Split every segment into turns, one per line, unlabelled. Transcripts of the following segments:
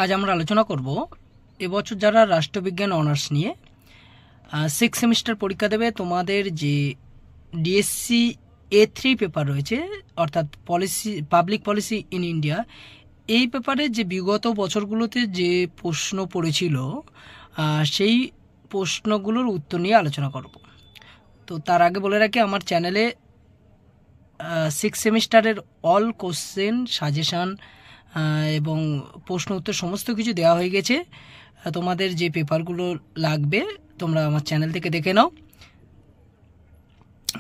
আজ আমরা আলোচনা করব এবছর যারা রাষ্ট্রবিজ্ঞান অনার্স নিয়ে 6 সেমিস্টার পরীক্ষা দেবে, তোমাদের যে ডিএসসি A3 পেপার রয়েছে, অর্থাৎ পাবলিক পলিসি ইন ইন্ডিয়া, এই পেপারে যে বিগত বছরগুলোতে যে প্রশ্ন পড়েছিল সেই প্রশ্নগুলোর উত্তর নিয়ে আলোচনা করব। তো তার আগে বলে রাখি, আমার চ্যানেলে 6 সেমিস্টারের অল কোশ্চেন সাজেশান এবং প্রশ্ন উত্তর সমস্ত কিছু দেওয়া হয়ে গেছে। তোমাদের যে পেপারগুলো লাগবে তোমরা আমার চ্যানেল থেকে দেখে নাও,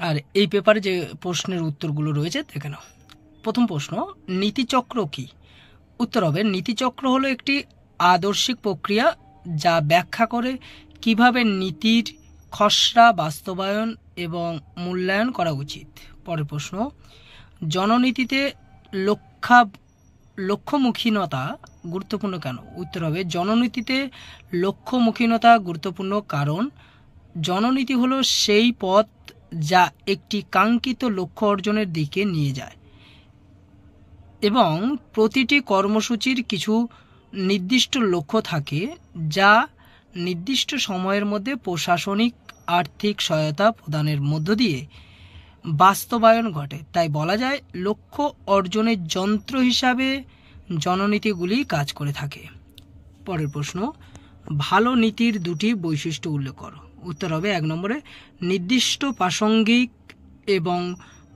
আর এই পেপারে যে প্রশ্নের উত্তরগুলো রয়েছে দেখে নাও। প্রথম প্রশ্ন, নীতিচক্র কি? উত্তর হবে, নীতিচক্র হলো একটি আদর্শিক প্রক্রিয়া যা ব্যাখ্যা করে কিভাবে নীতির খসড়া বাস্তবায়ন এবং মূল্যায়ন করা উচিত। পরের প্রশ্ন, জননীতিতে লক্ষ্যমুখীনতা গুরুত্বপূর্ণ কেন? উত্তর হবে, জননীতিতে লক্ষ্যমুখীনতা গুরুত্বপূর্ণ কারণ জননীতি হলো সেই পথ যা একটি কাঙ্ক্ষিত লক্ষ্য অর্জনের দিকে নিয়ে যায় এবং প্রতিটি কর্মসূচির কিছু নির্দিষ্ট লক্ষ্য থাকে যা নির্দিষ্ট সময়ের মধ্যে প্রশাসনিক আর্থিক সহায়তা প্রদানের মধ্য দিয়ে বাস্তবায়ন ঘটে। তাই বলা যায় লক্ষ্য অর্জনের যন্ত্র হিসাবে জননীতিগুলি কাজ করে থাকে। পরের প্রশ্ন, ভালো নীতির দুটি বৈশিষ্ট্য উল্লেখ করো। উত্তর হবে 1 নম্বরে, নির্দিষ্ট প্রাসঙ্গিক এবং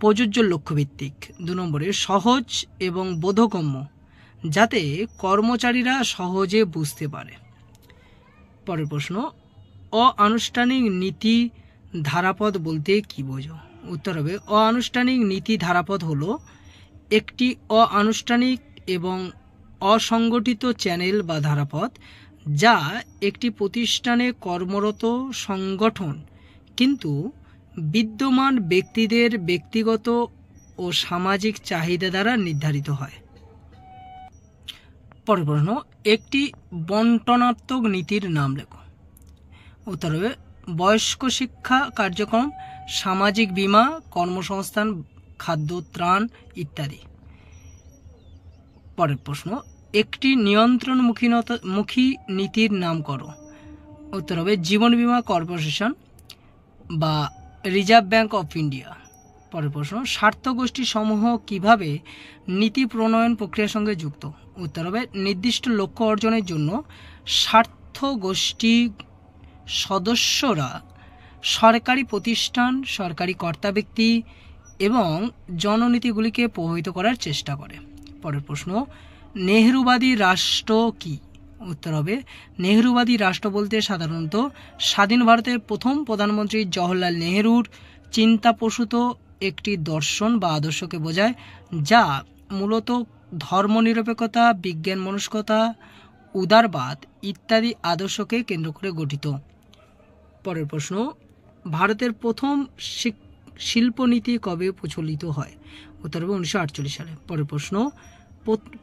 প্রযোজ্য লক্ষ্যভিত্তিক। 2 নম্বরে, সহজ এবং বোধগম্য যাতে কর্মচারীরা সহজে বুঝতে পারে। পরের প্রশ্ন, অআনুষ্ঠানিক নীতি ধারাপদ বলতে কি বোঝো? উত্তর হবে, অআনুষ্ঠানিক নীতি ধারাপদ হলো একটি অআনুষ্ঠানিক এবং অসংগঠিত চ্যানেল বা ধারাপদ যা একটি প্রতিষ্ঠানে কর্মরত সংগঠন কিন্তু বিদ্যমান ব্যক্তিদের ব্যক্তিগত ও সামাজিক চাহিদা দ্বারা নির্ধারিত হয়। পরের প্রশ্ন, একটি বন্টনাত্মক নীতির নাম লেখো। উত্তর হবে, বয়স্ক শিক্ষা কার্যক্রম, সামাজিক বীমা, কর্মসংস্থান, খাদ্য ত্রাণ ইত্যাদি। পরের প্রশ্ন, একটি নিয়ন্ত্রণমুখী নীতির নাম করো। উত্তর হবে, জীবন বীমা কর্পোরেশন বা রিজার্ভ ব্যাঙ্ক অফ ইন্ডিয়া। পরের প্রশ্ন, স্বার্থগোষ্ঠী সমূহ কিভাবে নীতি প্রণয়ন প্রক্রিয়ার সঙ্গে যুক্ত? উত্তর হবে, নির্দিষ্ট লক্ষ্য অর্জনের জন্য স্বার্থগোষ্ঠী সদস্যরা সরকারি প্রতিষ্ঠান, সরকারি কর্তাব্যক্তি এবং জননীতিগুলিকে প্রভাবিত করার চেষ্টা করে। পরের প্রশ্ন, নেহরুবাদী রাষ্ট্র কি? উত্তর হবে, নেহরুবাদী রাষ্ট্র বলতে সাধারণত স্বাধীন ভারতের প্রথম প্রধানমন্ত্রী জওহরলাল নেহরুর চিন্তাপ্রসূত একটি দর্শন বা আদর্শকে বোঝায় যা মূলত ধর্মনিরপেক্ষতা, বিজ্ঞান মনস্কতা, উদারবাদ ইত্যাদি আদর্শকে কেন্দ্র করে গঠিত। পরের প্রশ্ন, ভারতের প্রথম শিল্পনীতি কবে প্রচলিত হয়? উত্তর হবে 1948 সালে। পরের প্রশ্ন,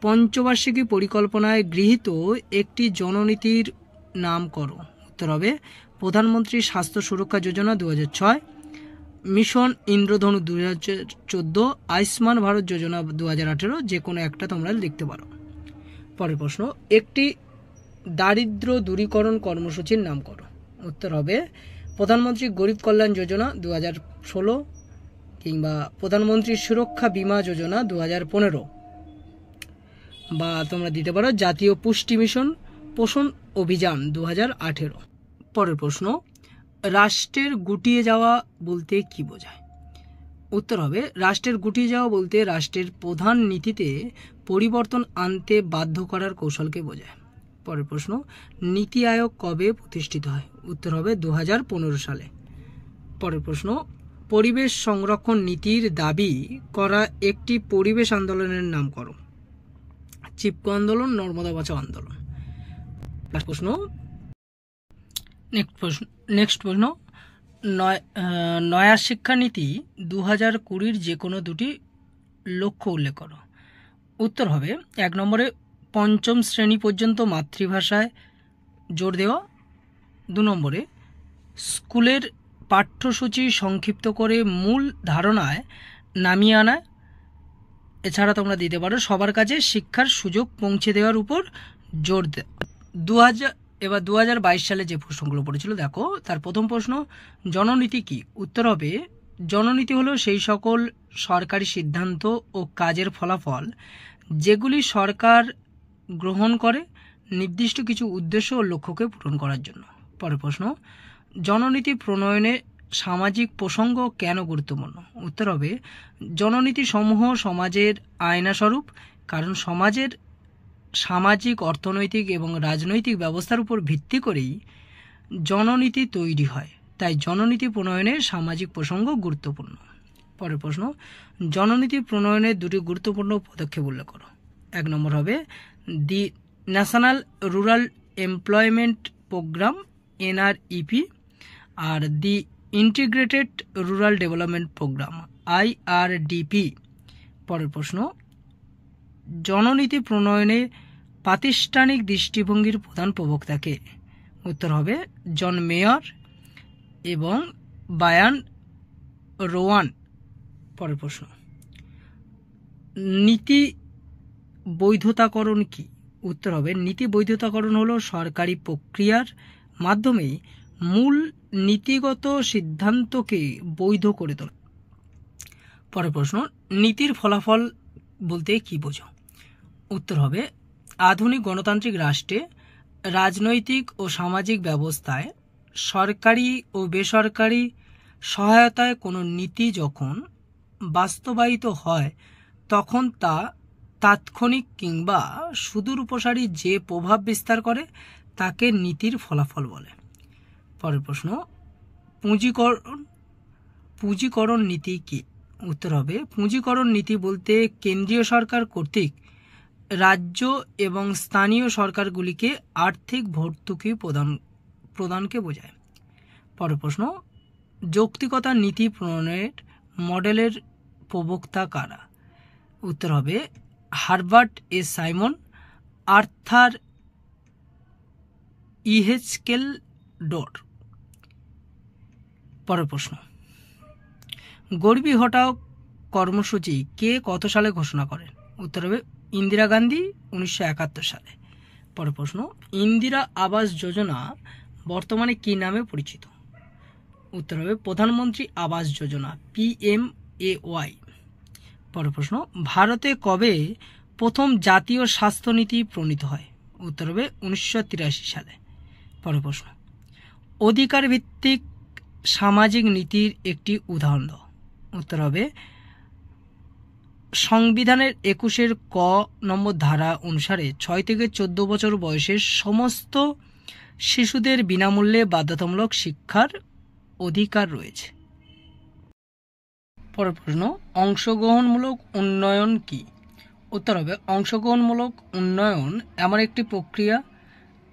পঞ্চবার্ষিকী পরিকল্পনায় গৃহীত একটি জননীতির নাম করো। উত্তর হবে, প্রধানমন্ত্রী স্বাস্থ্য সুরক্ষা যোজনা 2006, মিশন ইন্দ্রধনু 2014, আয়ুষ্মান ভারত যোজনা 2018, যে কোনো একটা তোমরা লিখতে পারো। পরের প্রশ্ন, একটি দারিদ্র দূরীকরণ কর্মসূচির নাম করো। উত্তর হবে, প্রধানমন্ত্রী গরিব কল্যাণ যোজনা 2016 কিংবা প্রধানমন্ত্রী সুরক্ষা বীমা যোজনা 2015, বা তোমরা দিতে পারো জাতীয় পুষ্টি মিশন পোষণ অভিযান 2018। পরের প্রশ্ন, রাষ্ট্রের গুটিয়ে যাওয়া বলতে কি বোঝায়? উত্তর হবে, রাষ্ট্রের গুটিয়ে যাওয়া বলতে রাষ্ট্রের প্রধান নীতিতে পরিবর্তন আনতে বাধ্য করার কৌশলকে বোঝায়। পরের প্রশ্ন, নীতি আয়োগ কবে প্রতিষ্ঠিত হয়? উত্তর হবে 2015 সালে। পরের প্রশ্ন, পরিবেশ সংরক্ষণ নীতির দাবি করা একটি পরিবেশ আন্দোলনের নাম করো। চিপকো আন্দোলন, নর্মদা বাঁচাও আন্দোলন। নেক্সট প্রশ্ন, নয়া শিক্ষানীতি 2020 যে কোনো দুটি লক্ষ্য উল্লেখ করো। উত্তর হবে, 1 নম্বরে, 5ম শ্রেণী পর্যন্ত মাতৃভাষায় জোর দেওয়া। 2 নম্বরে, স্কুলের পাঠ্যসূচি সংক্ষিপ্ত করে মূল ধারণায় নামিয়ে আনা। এছাড়া তোমরা দিতে পারো সবার কাছে শিক্ষার সুযোগ পৌঁছে দেওয়ার উপর জোর দেয়। 2022 সালে যে প্রশ্নগুলো পড়েছিল দেখো, তার প্রথম প্রশ্ন, জননীতি কি? উত্তর হবে, জননীতি হলো সেই সকল সরকারি সিদ্ধান্ত ও কাজের ফলাফল যেগুলি সরকার গ্রহণ করে নির্দিষ্ট কিছু উদ্দেশ্য ও লক্ষ্যকে পূরণ করার জন্য। পরের প্রশ্ন, জননীতি প্রণয়নে সামাজিক প্রসঙ্গ কেন গুরুত্বপূর্ণ? উত্তর হবে, জননীতি সমূহ সমাজের আয়নাস্বরূপ, কারণ সমাজের সামাজিক, অর্থনৈতিক এবং রাজনৈতিক ব্যবস্থার উপর ভিত্তি করেই জননীতি তৈরি হয়, তাই জননীতি প্রণয়নে সামাজিক প্রসঙ্গ গুরুত্বপূর্ণ। পরের প্রশ্ন, জননীতি প্রণয়নের দুটি গুরুত্বপূর্ণ পদক্ষেপ উল্লেখ করো। 1 নম্বর হবে the national rural employment programme NREP, আর the integrated rural development programme IRDP। পরের প্রশ্ন, জননীতি প্রণয়নে প্রাতিষ্ঠানিক দৃষ্টিভঙ্গির প্রধান প্রবক্তাকে? উত্তর হবে জন মেয়র এবং বায়ান রোয়ান। পরের প্রশ্ন, নীতি বৈধতাকরণ কি? উত্তর হবে, নীতি বৈধতাকরণ হলো সরকারি প্রক্রিয়ার মাধ্যমে মূল নীতিগত সিদ্ধান্তকে বৈধ করে তোলা। পরের প্রশ্ন, নীতির ফলাফল বলতে কি বোঝো? উত্তর হবে, আধুনিক গণতান্ত্রিক রাষ্ট্রে রাজনৈতিক ও সামাজিক ব্যবস্থায় সরকারি ও বেসরকারি সহায়তায় কোনো নীতি যখন বাস্তবায়িত হয় তখন তা তাৎক্ষণিক কিংবা সুদূর প্রসারী যে প্রভাব বিস্তার করে তাকে নীতির ফলাফল বলে। পরের প্রশ্ন, পুঁজিকরণ নীতি কি? উত্তর হবে, পুঁজিকরণ নীতি বলতে কেন্দ্রীয় সরকার কর্তৃক রাজ্য এবং স্থানীয় সরকারগুলিকে আর্থিক ভর্তুকি প্রদানকে বোঝায়। পরের প্রশ্ন, যৌক্তিকতা নীতি প্রণয়নের মডেলের প্রবক্তা কারা? উত্তর হবে, হারবার্ট এ সাইমন, আর্থার ইহেচকেল ডোর। পরের প্রশ্ন, গরিবি হটাও কর্মসূচি কে কত সালে ঘোষণা করেন? উত্তর হবে, ইন্দিরা গান্ধী 1971 সালে। পরের প্রশ্ন, ইন্দিরা আবাস যোজনা বর্তমানে কি নামে পরিচিত? উত্তর হবে, প্রধানমন্ত্রী আবাস যোজনা PMAY। পরের প্রশ্ন, ভারতে কবে প্রথম জাতীয় স্বাস্থ্যনীতি প্রণীত হয়? উত্তর হবে, 1983 সালে। পরের প্রশ্ন, অধিকার ভিত্তিক সামাজিক নীতির একটি উদাহরণ দাও। উত্তর হবে, সংবিধানের 21 ক নম্বর ধারা অনুসারে 6 থেকে 14 বছর বয়সের সমস্ত শিশুদের বিনামূল্যে বাধ্যতামূলক শিক্ষার অধিকার রয়েছে। পরের প্রশ্ন, অংশগ্রহণমূলক উন্নয়ন কি? উত্তর হবে, অংশগ্রহণমূলক উন্নয়ন এমন একটি প্রক্রিয়া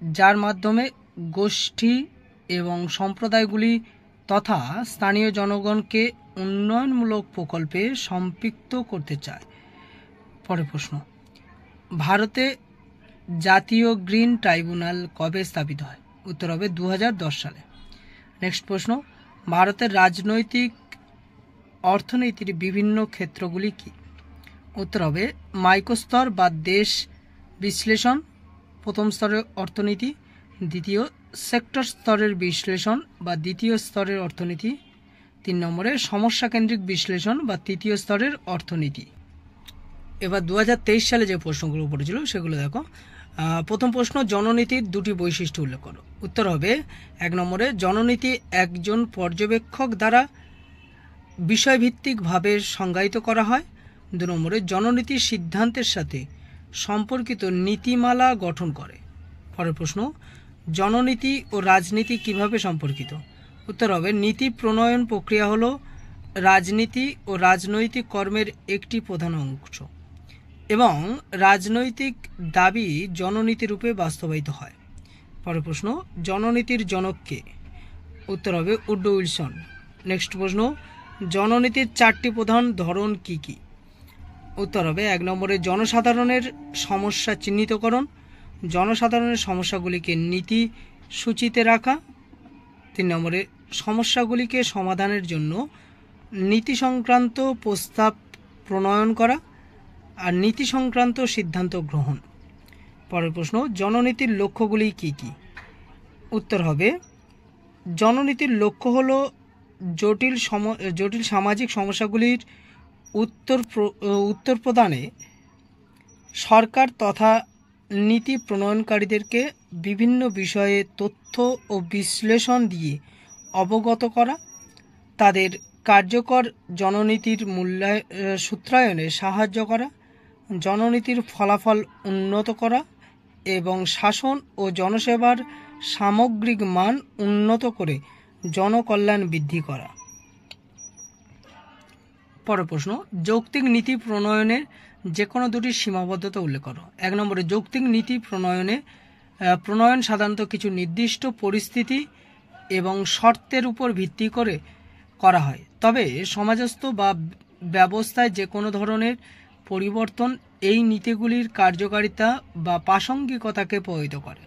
যার মাধ্যমে গোষ্ঠী এবং সম্প্রদায়গুলি তথা স্থানীয় জনগণকে উন্নয়নমূলক প্রকল্পে সম্পৃক্ত করতে চায়। পরের প্রশ্ন, ভারতে জাতীয় গ্রিন ট্রাইব্যুনাল কবে স্থাপিত হয়? উত্তর হবে, 2010 সালে। নেক্সট প্রশ্ন, ভারতের রাজনৈতিক অর্থনীতির বিভিন্ন ক্ষেত্রগুলি কি? উত্তর হবে, মাইক্রোস্তর বা দেশ বিশ্লেষণ, প্রথম স্তরের অর্থনীতি, দ্বিতীয় সেক্টর স্তরের বিশ্লেষণ বা দ্বিতীয় স্তরের অর্থনীতি, 3 নম্বরে সমস্যা কেন্দ্রিক বিশ্লেষণ বা তৃতীয় স্তরের অর্থনীতি। এবার 2023 সালে যে প্রশ্নগুলো পড়েছিল সেগুলো দেখো। প্রথম প্রশ্ন, জননীতির দুটি বৈশিষ্ট্য উল্লেখ করো। উত্তর হবে, 1 নম্বরে জননীতি একজন পর্যবেক্ষক দ্বারা বিষয়ভিত্তিকভাবে সংজ্ঞায়িত করা হয়। 2 নম্বরে জননীতির সিদ্ধান্তের সাথে সম্পর্কিত নীতিমালা গঠন করে। পরের প্রশ্ন, জননীতি ও রাজনীতি কিভাবে সম্পর্কিত? উত্তর হবে, নীতি প্রণয়ন প্রক্রিয়া হলো রাজনীতি ও রাজনৈতিক কর্মের একটি প্রধান অংশ এবং রাজনৈতিক দাবি জননীতি রূপে বাস্তবায়িত হয়। পরের প্রশ্ন, জননীতির জনক কে? উত্তর হবে, উড্রো উইলসন। নেক্সট প্রশ্ন, জননীতির 4টি প্রধান ধরন কি কি? উত্তর হবে, 1 নম্বরে জনসাধারণের সমস্যা চিহ্নিতকরণ, জনসাধারণের সমস্যাগুলিকে নীতি সূচিতে রাখা। 3 নম্বরে সমস্যাগুলিকে সমাধানের জন্য নীতি সংক্রান্ত প্রস্তাব প্রণয়ন করা আর নীতি সংক্রান্ত সিদ্ধান্ত গ্রহণ। পরের প্রশ্ন, জননীতির লক্ষ্যগুলি কি কি? উত্তর হবে, জননীতির লক্ষ্য হল জটিল সামাজিক সমস্যাগুলির উত্তর প্রদানে সরকার তথা নীতি প্রণয়নকারীদেরকে বিভিন্ন বিষয়ে তথ্য ও বিশ্লেষণ দিয়ে অবগত করা, তাদের কার্যকর জননীতির সূত্রায়নে সাহায্য করা, জননীতির ফলাফল উন্নত করা এবং শাসন ও জনসেবার সামগ্রিক মান উন্নত করে জনকল্যাণ বৃদ্ধি করা। পরের প্রশ্ন, যৌক্তিক নীতি প্রণয়নের যে কোনো দুটি সীমাবদ্ধতা উল্লেখ করো। 1 নম্বরে, যৌক্তিক নীতি প্রণয়ন সাধারণত কিছু নির্দিষ্ট পরিস্থিতি এবং শর্তের উপর ভিত্তি করে করা হয়, তবে সমাজস্থ বা ব্যবস্থায় যে কোনো ধরনের পরিবর্তন এই নীতিগুলির কার্যকারিতা বা প্রাসঙ্গিকতাকে প্রভাবিত করে।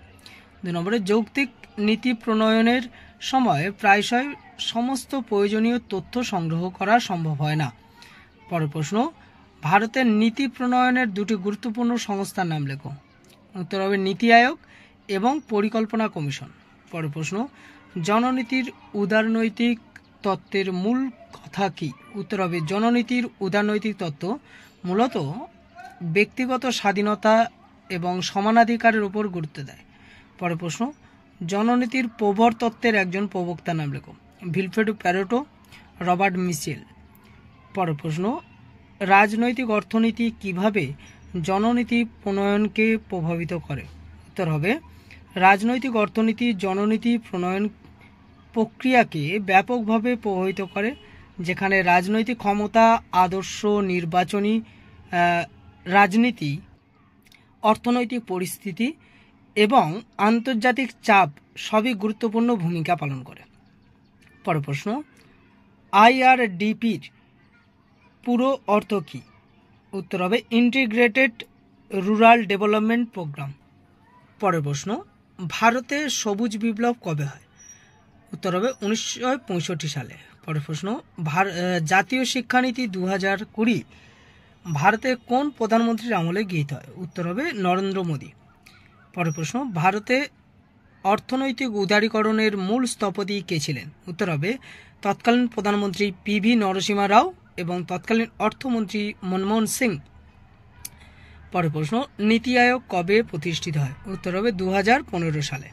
2 নম্বরে, যৌক্তিক নীতি প্রণয়নের সময় প্রায়শই সমস্ত প্রয়োজনীয় তথ্য সংগ্রহ করা সম্ভব হয় না। পরের প্রশ্ন, ভারতের নীতি প্রণয়নের দুটি গুরুত্বপূর্ণ সংস্থার নাম লেখো। উত্তর হবে নীতি আয়োগ এবং পরিকল্পনা কমিশন। পরের প্রশ্ন, জননীতির উদারনৈতিক তত্ত্বের মূল কথা কি? উত্তর হবে, জননীতির উদারনৈতিক তত্ত্ব মূলত ব্যক্তিগত স্বাধীনতা এবং সমানাধিকারের উপর গুরুত্ব দেয়। পরের প্রশ্ন, জননীতির প্রবর্তত্ত্বের একজন প্রবক্তার নাম লেখো। ভিলফ্রেড প্যারেটো, রবার্ট মিশেল। পরের প্রশ্ন, রাজনৈতিক অর্থনীতি কিভাবে জননীতি প্রণয়নকে প্রভাবিত করে? উত্তর হবে, রাজনৈতিক অর্থনীতি জননীতি প্রণয়ন প্রক্রিয়াকে ব্যাপকভাবে প্রভাবিত করে, যেখানে রাজনৈতিক ক্ষমতা, আদর্শ, নির্বাচনী রাজনীতি, অর্থনৈতিক পরিস্থিতি এবং আন্তর্জাতিক চাপ সবই গুরুত্বপূর্ণ ভূমিকা পালন করে। পরের প্রশ্ন, IRDPর পুরো অর্থ কী? উত্তর হবে ইন্টিগ্রেটেড রুরাল ডেভেলপমেন্ট প্রোগ্রাম। পরের প্রশ্ন, ভারতে সবুজ বিপ্লব কবে হয়? উত্তর হবে 1965 সালে। পরের প্রশ্ন, জাতীয় শিক্ষানীতি 2020 ভারতে কোন প্রধানমন্ত্রীর আমলে গৃহীত হয়? উত্তর হবে নরেন্দ্র মোদী। পরের প্রশ্ন, ভারতে অর্থনৈতিক উদারীকরণের মূল স্থপতি কে ছিলেন? উত্তর হবে তৎকালীন প্রধানমন্ত্রী PV নরসিংহ রাও এবং তৎকালীন অর্থমন্ত্রী মনমোহন সিং। পরের প্রশ্ন, নীতি আয়োগ কবে প্রতিষ্ঠিত হয়? উত্তর হবে 2015 সালে।